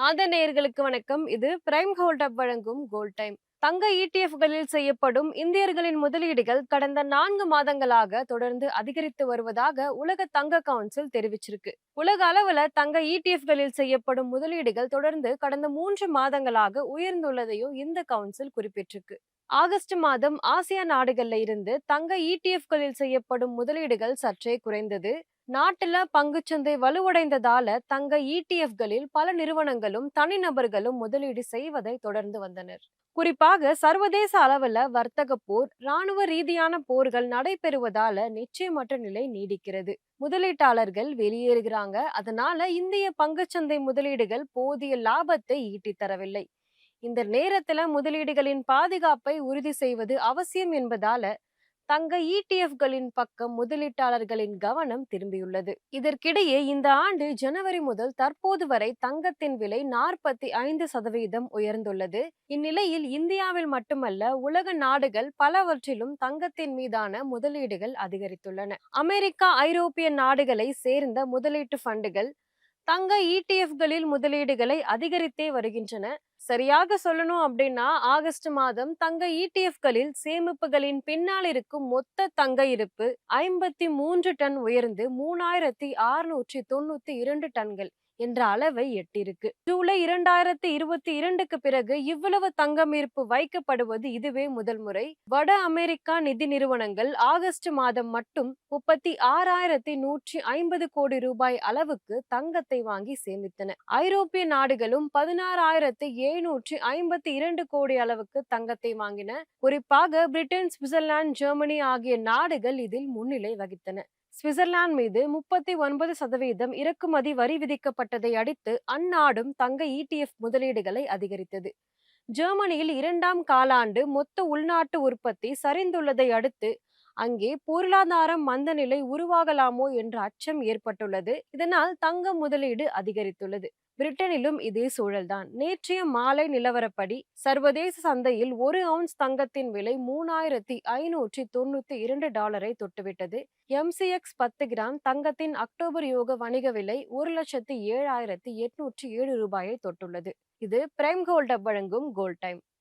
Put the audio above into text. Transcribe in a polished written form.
நேயர்களுக்கு வணக்கம். இது பிரைம் கோல்ட் அப் வழங்கும் கோல்ட் டைம். தங்க இடிஎஃப்களில் செய்யப்படும் இந்தியர்களின் முதலீடுகள் கடந்த 4 மாதங்களாக தொடர்ந்து அதிகரித்து வருவதாக உலக தங்க கவுன்சில் தெரிவிச்சிருக்கு. உலக அளவுல தங்க இடிஎஃப்களில் செய்யப்படும் முதலீடுகள் தொடர்ந்து கடந்த 3 மாதங்களாக உயர்ந்துள்ளதையும் இந்த கவுன்சில் குறிப்பிட்டிருக்கு. ஆகஸ்ட் மாதம் ஆசியா நாடுகள்ல இருந்து தங்க இடிஎஃப்களில் செய்யப்படும் முதலீடுகள் சற்றே குறைந்தது. நாட்டுல பங்குச்சந்தை வலுவடைந்ததால தங்க இடிஎஃப்களில் பல நிறுவனங்களும் தனிநபர்களும் முதலீடு செய்வதை தொடர்ந்து வந்தனர். குறிப்பாக சர்வதேச அளவுல வர்த்தக போர், ராணுவ ரீதியான போர்கள் நடைபெறுவதால நிச்சயமற்ற நிலை நீடிக்கிறது. முதலீட்டாளர்கள் வெளியேறுகிறாங்க. அதனால இந்திய பங்குச்சந்தை முதலீடுகள் போதிய லாபத்தை ஈட்டித் தரவில்லை. இந்த நேரத்துல முதலீடுகளின் பாதுகாப்பை உறுதி செய்வது அவசியம் என்பதால தங்க இடிஎஃப்களின் பக்கம் முதலீட்டாளர்களின் கவனம் திரும்பியுள்ளது. இதற்கிடையே இந்த ஆண்டு ஜனவரி முதல் தற்போது வரை தங்கத்தின் விலை 45% உயர்ந்துள்ளது. இந்நிலையில் இந்தியாவில் மட்டுமல்ல, உலக நாடுகள் பலவற்றிலும் தங்கத்தின் மீதான முதலீடுகள் அதிகரித்துள்ளன. அமெரிக்கா, ஐரோப்பிய நாடுகளை சேர்ந்த முதலீட்டு ஃபண்டுகள் தங்க இடிஎஃப்களில் முதலீடுகளை அதிகரித்தே வருகின்றன. சரியாக சொல்லணும் அப்படின்னா, ஆகஸ்ட் மாதம் தங்க இடிஎஃப்களில் சேமிப்புகளின் பின்னால் இருக்கும் மொத்த தங்க இருப்பு 53 டன் உயர்ந்து 3692 டன்கள் என்ற அளவை எட்டியிருக்கு. ஜூலை 2022க்கு பிறகு இவ்வளவு தங்கம் இருப்பு வைக்கப்படுவது இதுவே முதல் முறை. வட அமெரிக்கா நிதி நிறுவனங்கள் ஆகஸ்ட் மாதம் மட்டும் 36,150 கோடி ரூபாய் அளவுக்கு தங்கத்தை வாங்கி சேமித்தன. ஐரோப்பிய நாடுகளும் 16,752 கோடி அளவுக்கு தங்கத்தை வாங்கின. குறிப்பாக பிரிட்டன், சுவிட்சர்லாந்து, ஜெர்மனி ஆகிய நாடுகள் இதில் முன்னிலை வகித்தன. சுவிட்சர்லாந்து மீது 39% இறக்குமதி வரி விதிக்கப்பட்டதை அடுத்து அந்நாடும் தங்க இடிஎஃப் முதலீடுகளை அதிகரித்தது. ஜெர்மனியில் 2ஆம் காலாண்டு மொத்த உள்நாட்டு உற்பத்தி சரிந்துள்ளதை அடுத்து அங்கே பொருளாதாரம் மந்தநிலை உருவாகலாமோ என்ற அச்சம் ஏற்பட்டுள்ளது. இதனால் தங்க முதலீடு அதிகரித்துள்ளது. பிரிட்டனிலும் இதே சூழல்தான். நேற்றைய மாலை நிலவரப்படி சர்வதேச சந்தையில் 1 அவுன்ஸ் தங்கத்தின் விலை $3,592 தொட்டுவிட்டது. எம்சிஎக்ஸ் 10 கிராம் தங்கத்தின் அக்டோபர் யோக வணிக விலை 1,07,807 ரூபாயை தொட்டுள்ளது. இது பிரைம் கோல்ட் வழங்கும் கோல்ட் டைம்.